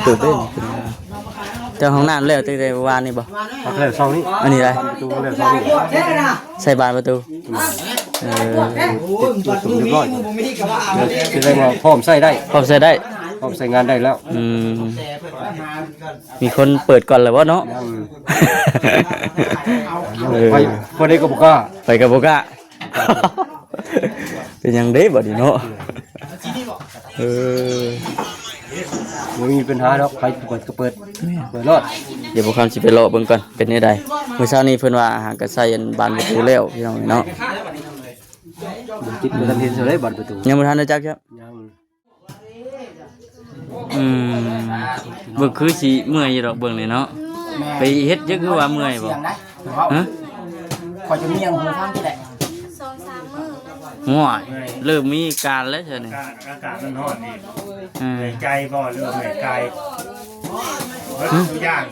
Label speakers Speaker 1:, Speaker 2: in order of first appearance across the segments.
Speaker 1: ตื่นเต้นเจ้าห้องน้ำแล้วตั้งแต่วานนี่บ่
Speaker 2: พักแล้วเช้านี้
Speaker 1: อันนี้อะไร
Speaker 2: ประตูแล้วเช้านี้
Speaker 1: ใส่บานประตู
Speaker 2: ติดเรียบร้อยจะได้มาพร้อมใส่ได้
Speaker 1: พร้อมใส่ได้
Speaker 2: พร้อมใส่งานได้แล้ว
Speaker 1: มีคนเปิดก่อนเลยวะเนาะ
Speaker 2: ไปพอได้ก็บอกว่า
Speaker 1: ไปกับโบกะเป็นยังได้บ่ดีเนาะ
Speaker 2: ไม่มีปัญหาหรอกใครเปิดก็เปิดรอด
Speaker 1: เดี๋ยวพวกเขาสิไปรอเบิ่งก่อนเป็นได้ใดเมื่อเช้านี้เพิ่นว่าอาหารก็ใส่บานประตูแล้วพี่น้องเนาะ
Speaker 2: จิตมันทันเห็นเลยบานประตู
Speaker 1: ยังบ่ทันได้จักครับเบิ่งคือสิเมื่อยอยู่ดอกเบิ่งนี่เนาะไปเฮ็ดจักคือว่าเมื่อยบ่ฮะ
Speaker 3: คอยจะมีอย่างหูฟังที่แหละ
Speaker 4: 2-3 มื้อ
Speaker 1: ง่วยเริ่มมีการแล้วใช่นี่
Speaker 5: อากาศมันร้อนนี่ใจบ่หรือเหนื่อยกายทุกอย่าง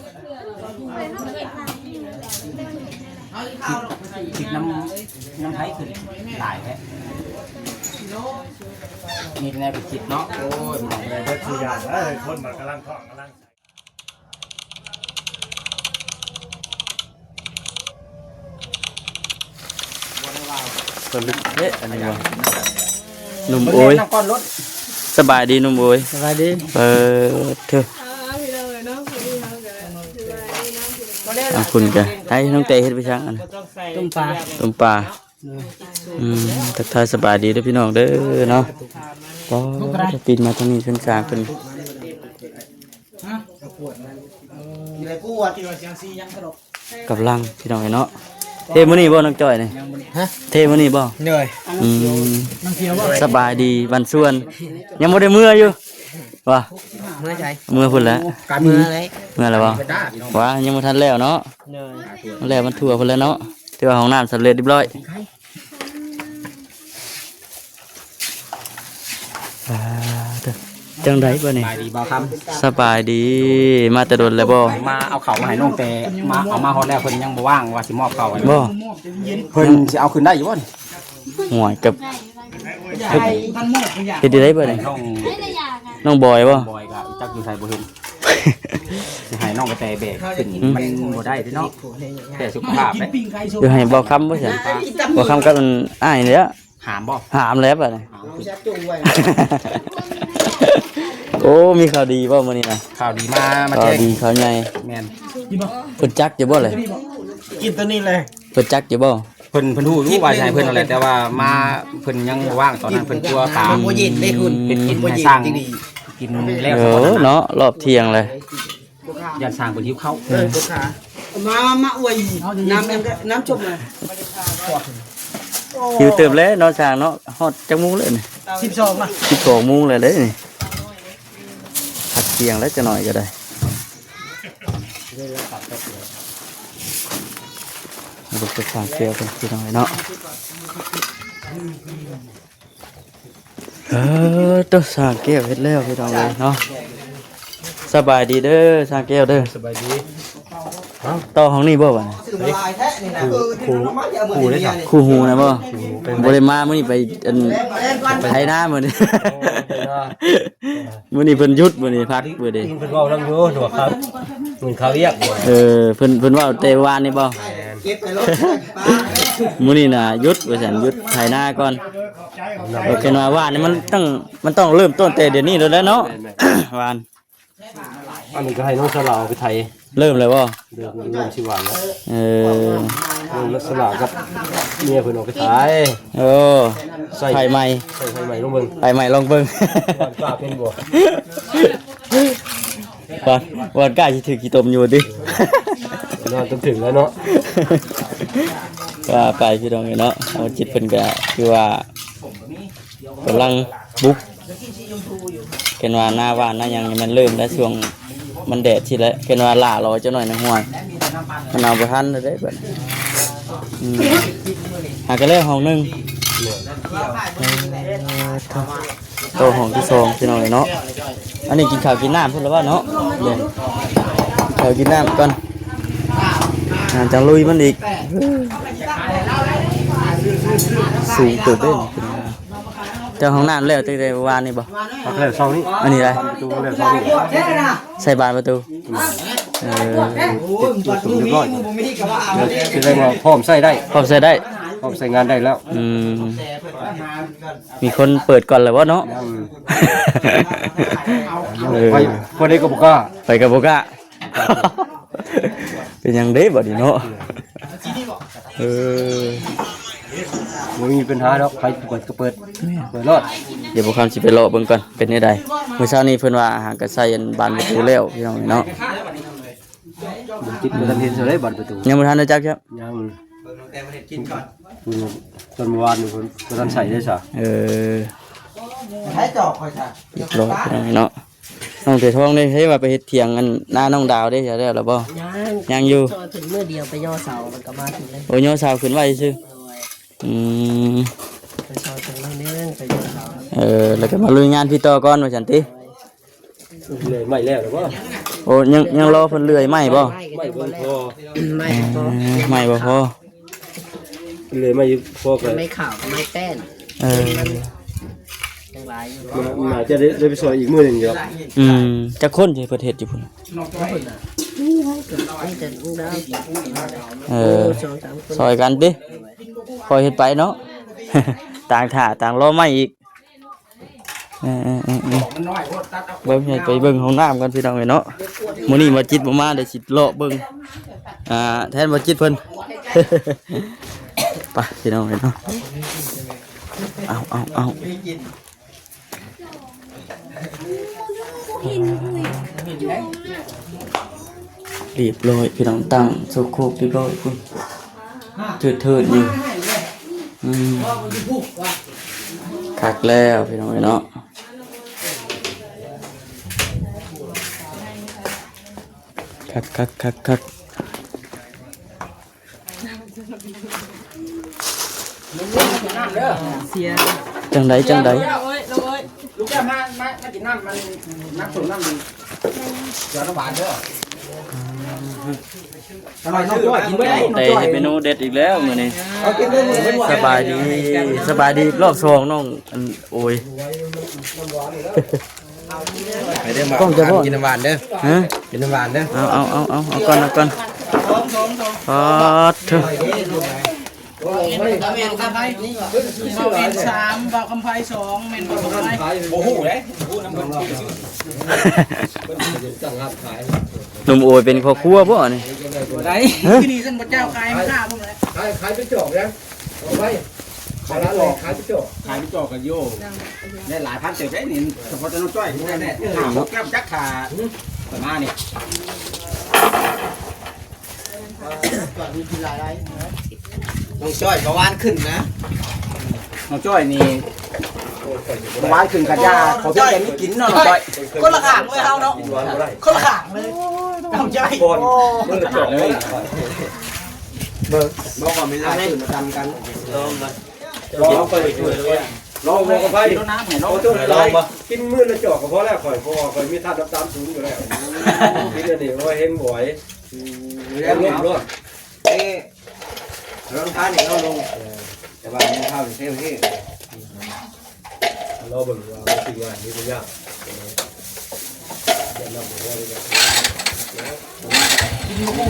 Speaker 3: คิดน้ำไทยขึ้นหลายแค่นี่แน่ไปคิดเนาะโอ้ยมันอะไรเด้อ
Speaker 5: ทุกอย่างคนมันกำลังท้องกำลัง
Speaker 1: คนลึกเอ๊ะอันนี้บ่หนุ่มโอ้ยสบายดีหนุ่มโอ้ย
Speaker 3: สบายดี
Speaker 1: เปิดเถอะขอบคุณแกให้น้องเตยเฮ็ดไปช่างอัน
Speaker 3: ต้มปลา
Speaker 1: ทักทายสบายดีเด้อพี่น้องเด้อเนาะก็ปีนมาทางนี้ขึ้นกลางขึ้นกับลังพี่น้องเนาะเทมื้อนี้บ่น้องจ้อยนี่เทมื้อนี้บ่
Speaker 3: เหนื่อย
Speaker 1: สบายดีวันส่วนยังบ่ได้มื้ออยู่ว่า
Speaker 3: เมื่อใช่
Speaker 1: มื้อพุ่นแล้ว
Speaker 3: การมื้ออะไร
Speaker 1: มื้อแล้วบ่ว่ายังบ่ทันแล้วเนาะมันแล้วมันทั่วพุ่นแล้วเนาะถือว่าห้องน้ำสำเร็จเรียบร้อยจังไดบ่นี่
Speaker 3: สบายดีบ่ค
Speaker 1: ำสบายดีมาแต่โดนแล้วบ่
Speaker 3: มาเอาเข่ามาให้น้องแต่มาเอามาฮอดแล้วเพิ่นยังบ่ว่างว่าสิมอบเข่า
Speaker 1: บ่
Speaker 3: เพิ่นสิเอาคืนได้อยู่บ่นี่
Speaker 1: ห่วยกับเฮ็ดได้บ่นี่น้องบอยบ่
Speaker 3: บอยก็จักอยู่ไสบ่เห็นสิให้น้องกระแตแบกขึ้นมันบ่ได้เนาะแต่สุขภาพเด้
Speaker 1: เดี๋ยวให้บ่คำบ่ซั่นบ่คำกับมันอ้ายนี่แหละ
Speaker 3: หามบ่
Speaker 1: หามแล้วบัดนี้โอ้มีข่าวดีบ่มื้อนี้นะ
Speaker 3: ข่าวดีมาแจ้ง
Speaker 1: ข่าวดีข่าวใหญ่
Speaker 3: แม่น
Speaker 1: เพิ่นจักอยู่บ่เลย
Speaker 3: กินตัวนี้เลย
Speaker 1: เพิ่นจักอยู่บ่
Speaker 3: เพิ่นรู้ว่าสิให้เพิ่นนั่นแหละแต่ว่ามาเพิ่นยังบ่ว่างตอนนั้นเพิ่นกลัวตามบ่ยินได้คุณเป็นกินบ่ยินจริงดีกินแล้ว
Speaker 1: เนาะรอบเที่ยงเลย
Speaker 3: ยันสร้างบ่หิวข้าว
Speaker 6: มาอวยน้ำจมเลย
Speaker 1: หิวเติมแล้วเนาะช่างเนาะฮอดจักมุ้งเลยนี่
Speaker 6: 12นะ
Speaker 1: 12 โมงเลยเด้นี่พักเที่ยงแล้วจะหน่อยก็ได้ลูกจะสั่งเกลียวเป็นพี่น้อยเนาะตัวสั่งเกลียวเฮ็ดแล้วพี่น้องเลยเนาะสบายดีเด้อสั่งเกลียวเด้อ
Speaker 2: สบายดี
Speaker 1: ต่อห้องนี้บ่วะคู่หูนะบ่บ่ได้มามื้อนี้ไปไถนามื้อนี้มื้อนี้เพิ่นหยุดมื้อนี้พักมื้อนี้
Speaker 2: เพิ่นเว้านำอยู่ถูกครับเพิ่นเขาเรียก
Speaker 1: เพิ่นเว้าแต่วานนี่บ่มื้อนี้น่ะหยุดว่าซั่นหยุดไถนาก่อนโอเคว่าว่านนี่มันต้องเริ่มต้นแต่เดี๋ยวนี้แล้วเนาะวาน
Speaker 2: อันนี้ก็ให้น้องสลาวไปไทย
Speaker 1: เริ่มเลยบ่
Speaker 2: เริ่มชิวานแล้วเริ่มสลาวกับเมียเพิ่นออกไปไทย
Speaker 1: ไฟใหม่
Speaker 2: ลงเบิ่ง
Speaker 1: ไฟใหม่ลงเบิ่ง
Speaker 2: กล้าเป็นบ่
Speaker 1: วันกล้าสิถือกี่ตมอยู่ดิ
Speaker 2: นอนจนถึงแล้วเนาะ
Speaker 1: ว่าไปพี่น้องเนาะเอาจิตเพิ่นก็คือว่ากำลังบุกเห็นว่าหน้าว่านหน้ายังมันเริ่มแล้วช่วงมันแดดทีแล้วเห็นว่าล่ารอจะหน่อยนะห่วยมันเอาไปทันได้แบบหากันแล้วห้องนึงโตห้องที่สองพี่น้องเนาะอันนี้กินข้าวกินน้ำพุ่นแล้วว่าเนาะข้าวกินน้ำก่อนจังลุยมันอีกสูงตื่นเต้น เจ้าห้องน้ำแล้วตั้งแต่วานนี่บ่
Speaker 2: พักแล้วเช้านี้
Speaker 1: อันนี้ไร
Speaker 2: ประตูแล้วเช้านี้
Speaker 1: ใส่บานประตูเออ
Speaker 2: จุ่มเรียบร้อยคือได้ว่าพร้อมใส่ได้
Speaker 1: พร้อมใส่ได้
Speaker 2: พร้อมใส่งานได้แล้ว
Speaker 1: มีคนเปิดก่อนเลยวะเนาะ
Speaker 2: ไปพอได้ก็บอกว่า
Speaker 1: ไปกับโบกะ เป็นยังได้บ่ดีเนาะเออ
Speaker 2: ไม่มีปัญหาแล้วใครเปิดก็เปิดรอด
Speaker 1: เดี๋ยวพวกคำสิไปรอเบิ่งก่อนเป็นได้ใดเมื่อเช้านี้เพิ่นว่าอาหารกระใส่อันบานประตูแล้วพี่น้องเนาะ
Speaker 2: มันจิตมันเห็นเสร็จเลยบัตรประตู
Speaker 1: ยังบ่ทันได้จักครับ
Speaker 2: ยังตอนเมื่อวานนี่คนทันใส่ได้ซะ
Speaker 1: เออ
Speaker 6: ใช้จอกคอยค่ะ
Speaker 1: เรียบร้อยพี่น้องเนาะน้องเตทองได้เฮ้ยว่าไปเฮ็ดเถียงกันหน้าน้องดาวได้จะได้แล้วบ่ยังอยู่
Speaker 4: จอถึงเมื่อเดียวไปย่อเสามันก็มาถึงเลย
Speaker 1: โอ้ยย่อสาวขึ้นไว้ซื่ออืม
Speaker 4: ไปจอถึงเรื่องนึงไปย่อเสา
Speaker 1: แล้วก็มาลุยงานพี่ต่อก่อนว่าซั่นติ
Speaker 2: เลยไม่แล้วหรือว่า
Speaker 1: โอ้ยังรอเพิ่นเลื่อยไม้บ่
Speaker 2: ไม่พอ
Speaker 4: ไม่พอ
Speaker 1: ไม้บ่พอ
Speaker 2: เลยไม่พอกัน
Speaker 4: ไม่ข่าวไม่แป้น
Speaker 1: เออ
Speaker 4: ยังหลายอยู่
Speaker 2: มาจะได้ไปซอยอีกมือหนึ่งเดียว
Speaker 1: จักคนสิเพิ่นเฮ็ดอยู่พุ่น
Speaker 4: นี่จะลูกดาว
Speaker 1: เอ
Speaker 4: โอ้
Speaker 1: อ
Speaker 4: สองสามคน
Speaker 1: ซอยกันติคอยเฮ็ดไปเนาะ ต่างท่าต่างรอไม้อีกเบิ่งให้ไปเบิ่งห้องน้ำกันพี่น้องเอ้ยเนาะมื้อนี้บ่จิตบ่มาได้สิเลาะเบิ่งแทนบ่จิตเพิ่น ไปพี่น้องเอ้ยเนาะเอาเรียบร้อยพี่น้องตั้งโซโครกเรียบร้อยคุณเถิดอยู่คักแล้วพี่น้องเอ้ยเนาะคัก
Speaker 4: เสีย
Speaker 1: จังได
Speaker 3: ลูกแก้วมากินน้ำมันน้ำสูงน้ำมันเดี๋ยวน้ำหวานเด้อทำไมน้องจ้อยกินไม่ได้
Speaker 1: แต่เฮ็ดเมนูเด็ดอีกแล้วมื้อนี้
Speaker 6: เอากินได้เลย
Speaker 1: สบายดีรอบ2น้องโอ้ย
Speaker 3: ไปเด้อมากินน้ำหวานเด้อ
Speaker 1: ฮะ
Speaker 3: กินน้ำหวานเด้อ
Speaker 1: เอาก่อนพอเถอะ
Speaker 6: เมนคำไพ่นี่ว่ะเมน3บอกคำไพ่2เมนบอกคำไพ่
Speaker 3: โอ้โหเลยพูดน้ำมัน
Speaker 1: หนุ่มโอยเป็นครอบครัวบ่นี่
Speaker 6: ไหนที่นี่ฉันพระเจ้าขายไม่ฆ่าพวกเลย
Speaker 2: ขายไปจอกแล้วเอาไว้ขายไปขายไปจอก
Speaker 3: ขายไปจอกกันโย่ได้หลายพันเศษได้นี่เฉพาะน้องจ้อยได้แน่ถามแก้วจักขาประมาณนี้
Speaker 6: น้องจ้อยก็วานขึ้นนะ
Speaker 3: น้องจ้อยนี่หวานขึ้นกันยาขอเพียงแต่ไม่กินน้องจ้อย
Speaker 6: คนละขางเลยเฮาเนาะคนละขางเลยน้องจ้อย
Speaker 2: ก่อนมือจอกเลย
Speaker 3: บอกว่าไม่ได้ตื่นมาทำกัน
Speaker 2: ลองไปเลยลองกับไพ่
Speaker 3: น้ำเห็นน้อง
Speaker 2: เอาตัวไหนกินมือละจอกก็พอแล้วข่อยคอยมีท่าดับตามสูงอยู่แล้วกินอันนี้ว่าเฮงบ่อยแล้วลงด้วย
Speaker 3: รองเท้านี่เราลงแต่ว่ารองเท้าเท่ที่
Speaker 2: เราเบิ่งว่าสิ่งงานนี้เป็นยาก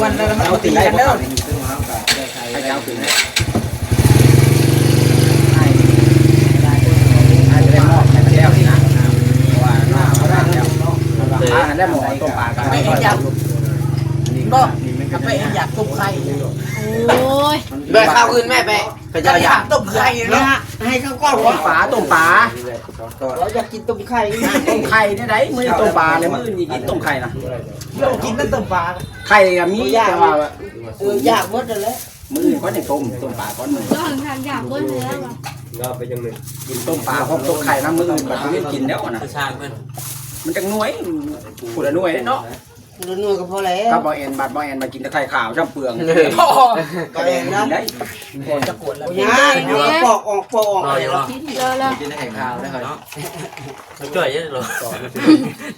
Speaker 6: วันแล้วมัน
Speaker 3: เราตี
Speaker 6: ตี
Speaker 3: ได้
Speaker 6: กัน
Speaker 3: แล้
Speaker 6: แล้ว ว
Speaker 3: ให้เจ้าขึ้นให้ได้มอบให้แก้วนี่นะว่าน้าเขาได้แล้วได้หมอต้มปลากัน
Speaker 6: ไม่อยากก็ก็ไปอยากต้มไข่
Speaker 4: โอ้ย
Speaker 6: แม่ข้าวคืนแม่ไปจะอยากต้มไข่นะฮะให้ข้าวก้อน
Speaker 3: ต้มปลาต้มปลา
Speaker 6: เราอยากกินต้มไข่
Speaker 3: ต้มไข่เนี่ยได้มือต้มปลาเลยมือนี่กินต้มไข่นะ
Speaker 6: เรากินนั่นต้มปลา
Speaker 3: ไข่กับมีแต่ว่า
Speaker 6: อยากหมดเลย
Speaker 3: มือก็จะต้มปลาก้อนมือ
Speaker 7: ก็ทางอยากก้นเลยแล้ว
Speaker 2: เราไปยังหนึ่ง
Speaker 3: กินต้มปลาพร้อมต้มไข่น้ำมือแบบนี้กินแล้วนะ
Speaker 1: ช่างเพิ่น
Speaker 3: มันจะน่วยผู้ละน่วยเนาะ
Speaker 6: นัวก็พอแล้ว
Speaker 3: ก็บอแอนบอแอนมากินแต่ไข่ขาวจ้ำเปลือง
Speaker 6: ก็เองนะ
Speaker 3: ได้
Speaker 6: จะกดแล้วปอกออกปอก
Speaker 1: รออยู่รอ
Speaker 7: แล้ว
Speaker 3: กินแต่ไข่ขาวได้เหรอ
Speaker 1: ช่วยเยอะเลย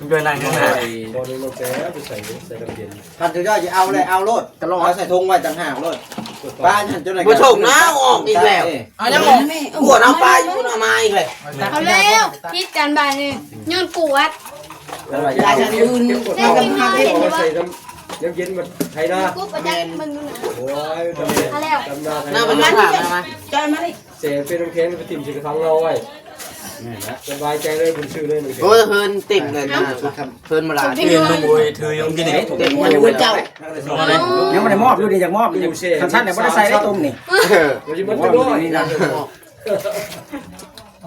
Speaker 1: ช่วยนั่งข้างหน้า
Speaker 2: ตอนนี้มันแก่ไปใส่น้ำเย็น
Speaker 6: พันธุ์ย่อยจะเอาเลยเอาโลด
Speaker 3: ตลอด
Speaker 6: เอาใส่ถุงไว้ต่างหากโลด
Speaker 8: บ้านหันจนไหนบ่โชคน้าออกอีกแล้ว
Speaker 6: เอายังบอก
Speaker 8: หัวน้ำปลาอยู่น้ำมาอีกเลย
Speaker 7: เอาแล้วคิดกันบ่ายนี่ย้อนกวด
Speaker 8: ยายจะยืน
Speaker 7: ได้กินมาเห็นอยู่ว่า
Speaker 2: ยังเย็นมันไทยนะ
Speaker 7: กูประจันมึงอยู่นะ
Speaker 2: โอ้ยดำเนิน
Speaker 7: เอาแล้ว
Speaker 2: ดำนาไทย
Speaker 8: น้ำมันผ่านมา
Speaker 6: จอยมาดิ
Speaker 2: เสียเป็นน้ำแข็งไปติ่มสิกระทังเราไว้สบายใจเลยบุญชื่อเลยหนึ่ง
Speaker 8: โอ้เฮินติ่มเลยนะเฮินมาลา
Speaker 1: เรียนน้องบวยถือยังกินนี่
Speaker 8: ติ่มมันอยู่เจ้า
Speaker 3: ยังไม่ได้มอบอยู่ดีอยากมอบอยู่สั้นๆเนี่ยไม่ได้ใส่ได้ตุ้มนี่
Speaker 2: มันจะมันจะด้วย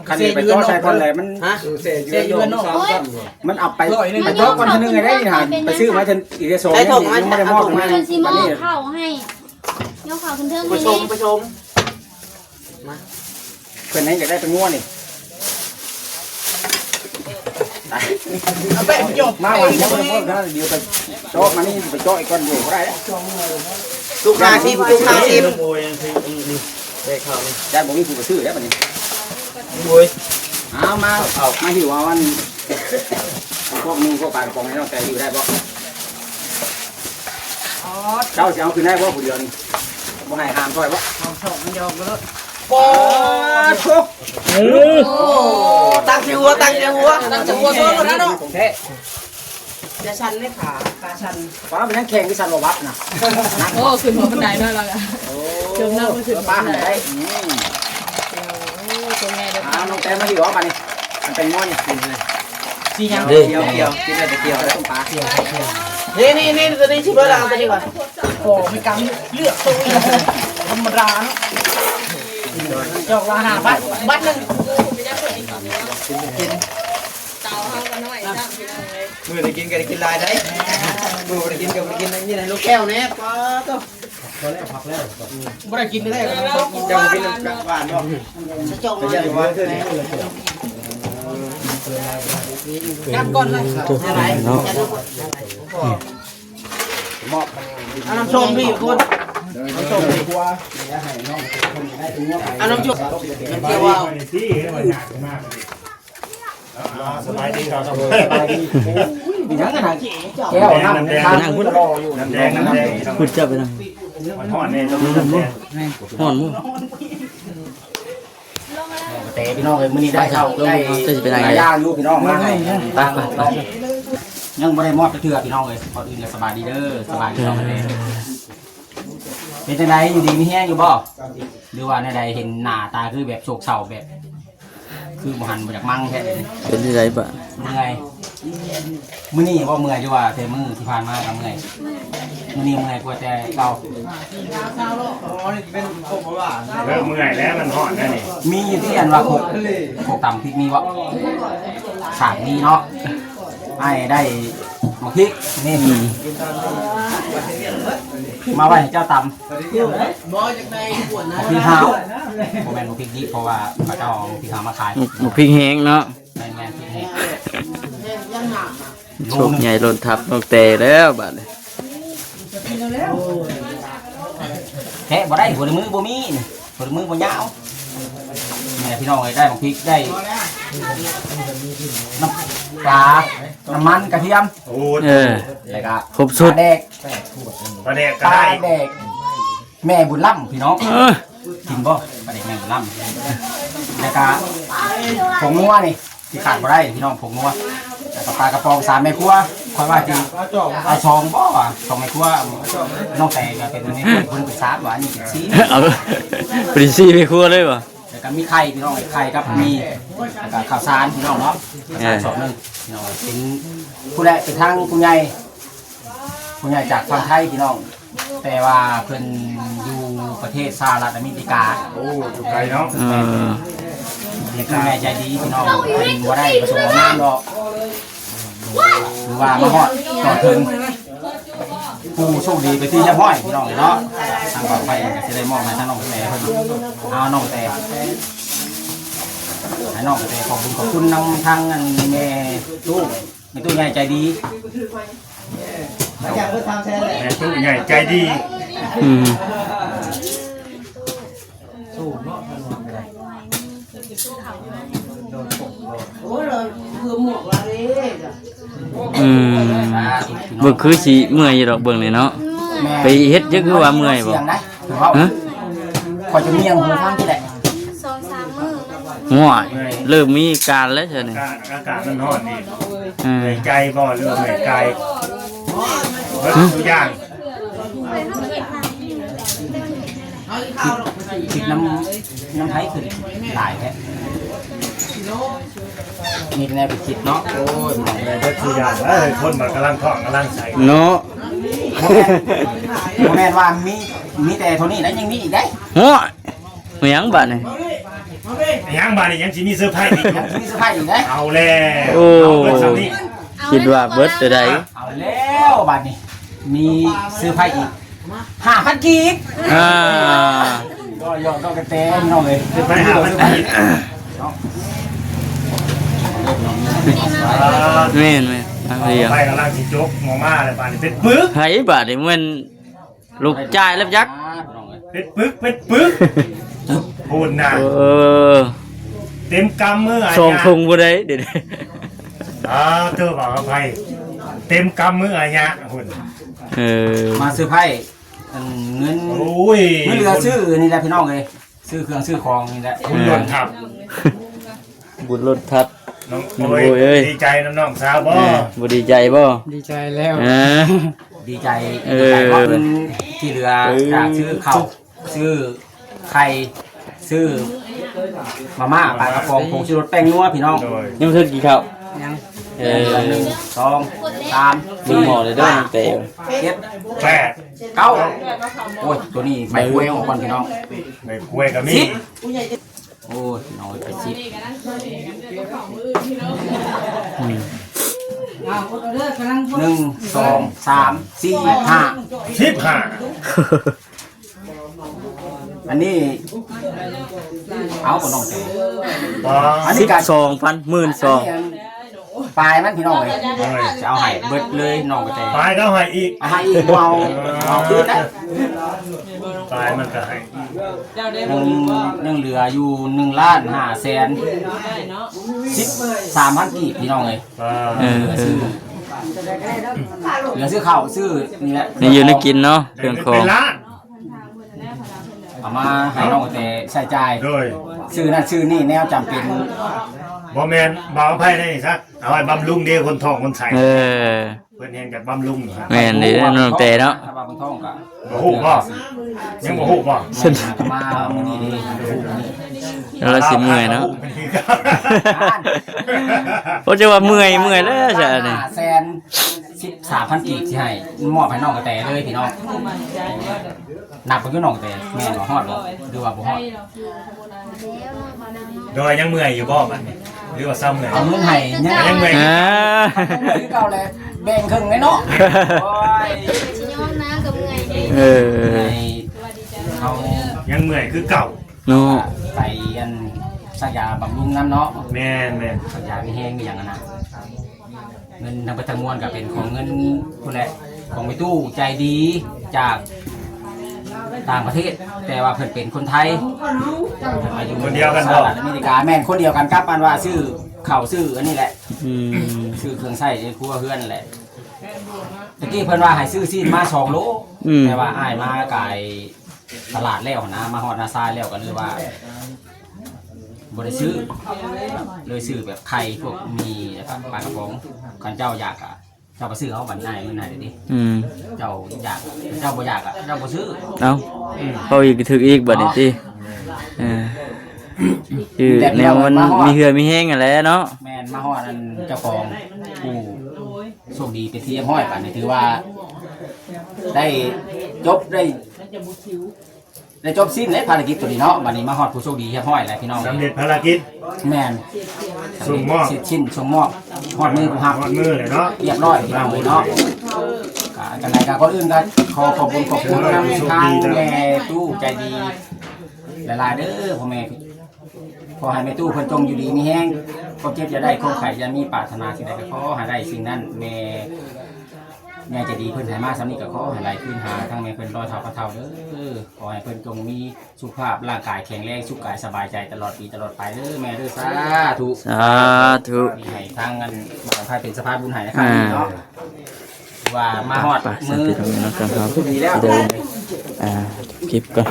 Speaker 3: คันนี้ไปจ่อใส่คนเลยมัน
Speaker 8: ฮะ
Speaker 2: เสียยืน3 ขั้น
Speaker 3: มันเอาไปจ่อก่อนทีนึงไงได้หาไปซื้อมาจนอีกโซ่ยังไม่ได้มอบมัน
Speaker 7: เพื่อนซีโม่
Speaker 3: นี่
Speaker 7: เข้าให้ยกเข่าขึ้นเทิง
Speaker 8: ไป
Speaker 7: ให้
Speaker 8: ชม
Speaker 7: นี่
Speaker 8: ไปชม
Speaker 3: เพื่อนให้อยากได้เป็นงัวนี่
Speaker 6: เอาไปจบ
Speaker 3: มาวันนี้เพิ่มเดี๋ยวไปจ่อมานี่ไปจ่ออีกก้อนอยู่ก็ได้แล้ว
Speaker 8: ลูกค้าชิมลูกค้าชิม
Speaker 5: โวยยังคือนี่ได้ข่าวนี่
Speaker 3: ได้บอกนี่กูไปซื้อแล้วบัดนี้
Speaker 5: โวย
Speaker 3: เอามาหิวเอาวันพวกมึงพวกปลากระป๋องให้น้องแต่อยู่ได้บ่เจ้าจะเอาคืนได้บ่ผู้เดียวนี่บ่ให้ห้ามช่วยบ่
Speaker 6: มันยอมกันแล้ว
Speaker 3: ปอดทุก
Speaker 8: ตั้งใจหัวตั้งใจหัว
Speaker 6: ตั้งจะหัวโซ่แล้วเนาะ
Speaker 3: ของแท้
Speaker 6: จะชันเลยขาชัน
Speaker 3: ฟ้าเป็นนักแข่งที่สันวัดนะ
Speaker 4: โอ้ขึ้นหัวบันไดด้วยแล้วกัน
Speaker 3: จมน้ำมาถึงป้าหันได้
Speaker 4: ตัวแม่เด้อ
Speaker 3: น้องแต่มาหิวเอามานี่มันเป็นง้อนี่กินเลย
Speaker 6: สียัง
Speaker 3: เกี่ยวกินเลยไปเกี่ยวแล้วต้มปลา
Speaker 8: นี่ตัวนี้ชิมแล้วเราตัวนี้ก่อน
Speaker 6: โอ้ไม่กำเลือกตัวธรรมดาเนาะจอกละ5 บาทบัตรนึง
Speaker 8: มือได้กินกันได้กินลายได้มือได้กินกันได้กินนี่นะลูกแก้วเนี่ยป้าตัว
Speaker 6: บ่ได้กินได้ก็
Speaker 8: จะกินกับหวานบ่จะจงมาเลยว่าเธอนี่
Speaker 6: กำก่อนเลย
Speaker 8: อะไร
Speaker 3: มอบ
Speaker 8: เอาน้ำส้มพี่คุณ
Speaker 3: น้ำส้มดีกว่าให้น้องคนได้ถึงง้อไป
Speaker 8: เอาน้ำส้มมันเกี่ยวว่า
Speaker 5: ที่มันหนักมากเลยสบายดีครับ
Speaker 3: ไปดีมีทั้งกันแก้วน้ำทานพุ่นรออยู่
Speaker 5: น้ำแดงน้ำแดง
Speaker 1: พูดเจ้าไปทาง
Speaker 5: มันห่อนเนี่ยต้องน้ำแดง
Speaker 1: ห่อนมุ่ง
Speaker 3: แต่พี่น้องเลยมื้อนี้ได้เข้าได้ย่างลูกพี่น้องมาให้
Speaker 1: ไปไปไป
Speaker 3: ยังไม่ได้มอบเถื่อพี่น้องเลยก่อนอื่นสบายดีเด้อสบายดีน้องเลยเป็นจังไดอยู่ดีมีแห้งอยู่บ่หรือว่าในใดเห็นหน้าตาคือแบบโศกเศร้าแบบ คือบ่หันบ่จากมั่งแท้เลย
Speaker 1: เป็นที่ไรปะ
Speaker 3: เมื่อยมื้อนี้บ่เมื่อยอยู่ว่าแต่มื้อที่ผ่านมาก็เมื่อยมื้อนี้เมื่อยกว่าแต่เก่า
Speaker 5: เริ่มเมื่อยแล้วมันห่อนแล้วนี่
Speaker 3: มีอยู่ที่อันว่าโคกตำพริกมีบ่สากมีเนาะให้ได้มาพริกนี่มาไว้ให้เจ้าตำ
Speaker 8: บ่จากในขวดนะ
Speaker 3: พริกขาวโมแมนพริกดิบเพราะว่าพระเจ้าเอาพริกขาวมาขาย
Speaker 1: หมูพริกแห้งเนาะ
Speaker 3: แมนพริกแห้ง
Speaker 8: ยังหนัก
Speaker 1: โชคใหญ่หล่นทับน้องเตแล้วบัดนี้
Speaker 3: แค่บ่ได้หัวมือบ่มีหัวมือบ่ยาวแม่พี่น้องได้พริกได้น้ำปลาน้ำมันกระเทียม
Speaker 5: โอ้
Speaker 3: แล้วก็
Speaker 1: ครบสุด
Speaker 3: แดก
Speaker 5: ประเด็ก
Speaker 3: ป
Speaker 5: ก็
Speaker 3: ลา
Speaker 5: ได้
Speaker 3: แดกแม่บุญล่ำพี่น้อง
Speaker 1: เออ
Speaker 3: กินบ่ปลาแดกแม่บุญล่ำแล้วก็ผงนัวนี่ที่ขาดบ่ได้พี่น้องผงนัวแล้วก็ปลากระป๋อง3แม่ครัวคอยว่าจริงเอาชองบ่อ่ะชองแม่ครัวน้องแต่ก็เป็นแม่ครัวเพิ่นเป็น3ว่าอันนี้เป็น4
Speaker 1: เอาปริซี่ไม่ครัวเลยปะ
Speaker 3: แล้วก็มีไข่พี่น้องไข่กับมีแล้วก็ข้าวสารพี่น้องเนาะข้าวสารสอบหนึงพี่น้องเป็นผู้ใดเป็นทางผู้ใหญ่จากฝั่งไทยพี่น้องแต่ว่าเพิ่นอยู่ประเทศสหรัฐอเมริกา
Speaker 5: โอ้อยู่ไกลเนาะ
Speaker 1: เออ
Speaker 3: เด็กแม่ใจดีพี่น้องเพิ่นบ่ได้ประสงค์งานดอกหรือว่ามาฮอดต่อถึงผู้โชคดีไปที่เรียบร้อยพี่น้องเนาะทางปลอดภัยก็สิได้มอบให้ทางน้องแต่เพิ่นเอาน้องแต่ให้น้องแต่ขอบคุณน้องทางอันแม่ตู้แม่ตู้ใหญ่ใจดี
Speaker 8: อยากไปทำแทนเลย
Speaker 5: แม่ตู้ใหญ่ใจดี
Speaker 1: อืม
Speaker 8: โอ้ยเลยคือหมวกละเด้
Speaker 1: อืมเบิ่งคือสิเมื่อยอยู่ดอกเบิ่งนี่เนาะ ไปเฮ็ดเยอะคือว่าเมื่อยบ่
Speaker 3: เสียงนะเ ถึงว่าคอยจะเมียงหูฟังที่แหละ
Speaker 7: 2-3 มื้อ
Speaker 1: ง่วยเริ่มมีการแล้วใช่ไหม
Speaker 5: อากาศมันร้อนนี่เหนื่อยใจบ่หรือเหนื่อยกายเบิดทุกอย่าง
Speaker 3: คิดน้ำไทยขึ้นหลายแค่นี่แน่ไปคิดเนาะโอ้ย
Speaker 5: เบิดทุกอย่างคนมันกำลังท้องกำลังใส่
Speaker 1: เนาะ
Speaker 3: โมแมนว่ามีแต่เท่านี้แล้วยังมีอีกได้
Speaker 1: ง่วยมีหยังบ้านนี่
Speaker 5: ยังบาดนี่ยังสิมีเซอร์ไพรส์อีก
Speaker 3: ยังมีเสื้อผ้าอีกได้
Speaker 5: เอาแล้ว
Speaker 1: โอ้
Speaker 5: เอาเบิดซ้ำนี่
Speaker 1: คิดว่าเบิดจะได้
Speaker 3: เอาแล้วบัดนี้มีเสื้อผ้าอีก5,000กีบ ก็ยอดก็กระเตงน้องเลย
Speaker 5: เซอร์ไพรส์5,000กีบ
Speaker 1: แม่นทางเรียง
Speaker 5: ไปกำลังสิจกหมอมาเลยบาดนี่เป็นปึก
Speaker 1: ไผบาดนี่มันลูกจ่ายแล้วยักษ์
Speaker 5: เป็นปึกพูดนะ เต็มกำมืออา
Speaker 1: ส่ง
Speaker 5: ญา
Speaker 1: ทุงบ่ได้เดี๋ยว
Speaker 5: เธอบอกอภัยเต็มกำมืออาญาหุ่น
Speaker 3: มาซื้อไพ่เงิน
Speaker 5: โอ้ย
Speaker 3: เงินเหลือซื้อนี่แหละพี่น้องเลยซื้อเครื่องซื้อของนี่แหละ
Speaker 5: คุณหล่นทับ
Speaker 1: บุญรถทัด
Speaker 5: น้อง
Speaker 1: โอ้
Speaker 5: โอ้
Speaker 1: ยเอ้
Speaker 5: ย
Speaker 1: ย
Speaker 5: ดีใจน้องสาวบ่
Speaker 1: บ่ดีใจบ่
Speaker 6: ดีใจแล้ว
Speaker 3: ดีใจเพราะเงินที่เหลือจากซื้อข้าวซื้อไข่ซื้อมาม่าปลากระป๋องผงชูรสแป้งนัวพี่น้อง
Speaker 5: โดย
Speaker 1: ยังถึงกี่ข้าว
Speaker 6: ยัง
Speaker 3: 1 2 3
Speaker 1: ดูหมอเลยเด้อเต๋อ
Speaker 3: 7
Speaker 5: แปด
Speaker 3: 9โอ้ยตัวนี้ใบกล้วยของคนพี่น้อง
Speaker 5: ในกล้วยกับมี
Speaker 3: โอ้ยน้อยไป10 1 2 3 4 5
Speaker 5: 15
Speaker 3: อันนี้เอาบ่น้องเต๋
Speaker 5: บ่
Speaker 3: อันนี้การ
Speaker 1: 12,000 12,000
Speaker 3: ปลายมันพี่น้องเลยจะเอาให้เบิดเลยน้องกระเต
Speaker 5: ปลายก็ให้อีก
Speaker 3: เอาให้อีกเอาคืนนะ
Speaker 5: ปลายมันก็ให้
Speaker 3: ยังเหลืออยู่1,513,000กีบพี่น้องเลย เหลือซื้อข้าวซื้อนี่แหละ
Speaker 1: นี่อยู่ในกินเนาะเครื่องของ
Speaker 5: เป็นล้าน
Speaker 3: เอามาให้น้องกระเตใส่ใจาย
Speaker 5: โดย
Speaker 3: ซื้อนั่นซื้อนี่แนวจำเป็น
Speaker 5: บ่แม่นบ่เอาไผได้นี่ซะเอาไว้บำรุงเด้คนท้องคนใส่เพิ่นเห็นจากบำรุงนี่ครับ
Speaker 1: แม่นนี่น้องเต๋เนาะ
Speaker 3: ถ้าว่าคนท้องก็
Speaker 5: บ่ฮู้บ่ยังบ่ฮู้บ่
Speaker 3: มามื้อนี้นี่
Speaker 1: แล้วเราสิเมื่อยเนาะ
Speaker 5: เป็นคือกัน
Speaker 1: เพราะจะว่าเมื่อยแล้วจ้ะนี่
Speaker 3: 513,000กีบที่ให้มอบให้น้องกระแตเลยพี่น้องนับไปคือน้องกระแตแม่นบ่ฮอดบ่หรือว่าบ่ฮอด
Speaker 5: โดยยังเมื่อยอยู่บ่บัดนี้หรือว่าซ้ำเมื่อย
Speaker 3: เอาเงินให้ยัง
Speaker 5: ยังเมื่อย
Speaker 3: คือเก่าเลยแบ่งครึ่งเลยเนาะโอ้ย
Speaker 7: สิยอมนะกับเมื่อยเด้
Speaker 3: ให้เอา
Speaker 5: ยังเมื่อยคือเก่า
Speaker 1: เนาะ
Speaker 3: ไปอันสักยาบำรุงน้ำเนาะ
Speaker 5: แม่น
Speaker 3: สักยามีแห้งมีอย่างนั้นนะเงินทางประจำมวลก็เป็นของเงินคนแหละของไปตู้ใจดีจากต่างประเทศ แต่ว่าเพิ่นเป็นคนไทยอยู่
Speaker 5: คนเดียวกัน
Speaker 3: ส
Speaker 5: บ่
Speaker 3: หรัฐอเมริกาแม่นคนเดียวกันครับอันว่าชื่อเข่าชื่ออันนี้แหละ ชื่อเครื่องใช้ในครัวเฮือนแหละตะกี้เพิ่นว่าให้ซื้อซีนมา2โลแต่ว่าอ้ายมาไกลตลาดแล้วนะมาฮอดนาซายแล้วก็เลยว่าบ่ได้ซื้อเลยซื้อแบบไข่พวกมีแล้วก็ปลากระป๋องคันเจ้าอยากอ่ะเจ้าก็ซื้อเอาบัดนายมื้อไหนดิเจ้าอยากเจ้าบ่อยากอ่ะเจ้าบ่ซื้อ
Speaker 1: เอ้าเขาอีกถึกอีกบัดนี้ติคือแนวมันมีเหือมีแห้งอะไรเนาะ
Speaker 3: แม่นมาฮอดอันเจ้าของผู้โชคดีเป็นที่ห้อยปานนี้ถือว่า ได้จบได้จบสิ้นในภารกิจตัวนี้เนาะวันนี้มาฮอดผู้โชคดีเรียบร้อยแล้วพี่น้อง
Speaker 5: สำเร็จภารกิจ
Speaker 3: แม่น
Speaker 5: ส่งมอบ
Speaker 3: เสร็จสิ้นส่งมอบฮอดมือผู้รับ
Speaker 5: ฮอดมือเลยเนาะ
Speaker 3: เรียบร้อยพี่น้องเลยเนาะกันไหนกันก่อนอื่นก็ขอขอบคุณนำทางแม่ตู้ใจดีหลายๆเด้อพ่อแม่ขอให้แม่ตู้เพิ่นจงอยู่ดีมีแห้งความเจ็บอย่าได้ความไข่อย่ามีปรารถนาสิ่งใดก็ขอให้ได้สิ่งนั้นแม่จะดีเพิ่นให้มาซ้ำนี้ก็ขอให้ไหลขึ้นหาทั้งแม่เพิ่นรอยเท้าพระเท้าเด้อขอให้เพิ่นจงมีสุขภาพร่างกายแข็งแรงสุขกายสบายใจตลอดปีตลอดไปเด้อแม่เด้อสาธุ
Speaker 1: สาธุ
Speaker 3: มีให้ทางเงินบางท่านเป็นสภาพบุญให้นะครับเนาะว่ามาฮอด
Speaker 1: ไปสั
Speaker 3: มื
Speaker 1: น
Speaker 3: อ
Speaker 1: ติธรรมนะครับ
Speaker 3: ดีแล้ว
Speaker 1: เดินค คลิปก่อน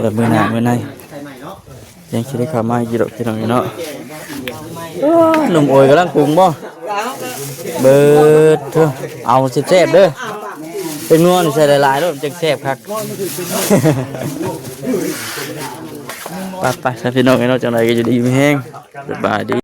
Speaker 1: เดี๋ยวมื้อหน้ามื้อในยังสิได้เข้ามาอีกดอกพี่น้องเนาะหนุ่มโอยกำลังปรุงบ่เบิดเถอะเอาแซ่บๆเด้อเป็นนัวนี่ใส่หลายๆแล้วจังแซ่บคักไปๆซะพี่น้องเนาะจังไดก็จะดีมีแฮงสบายดี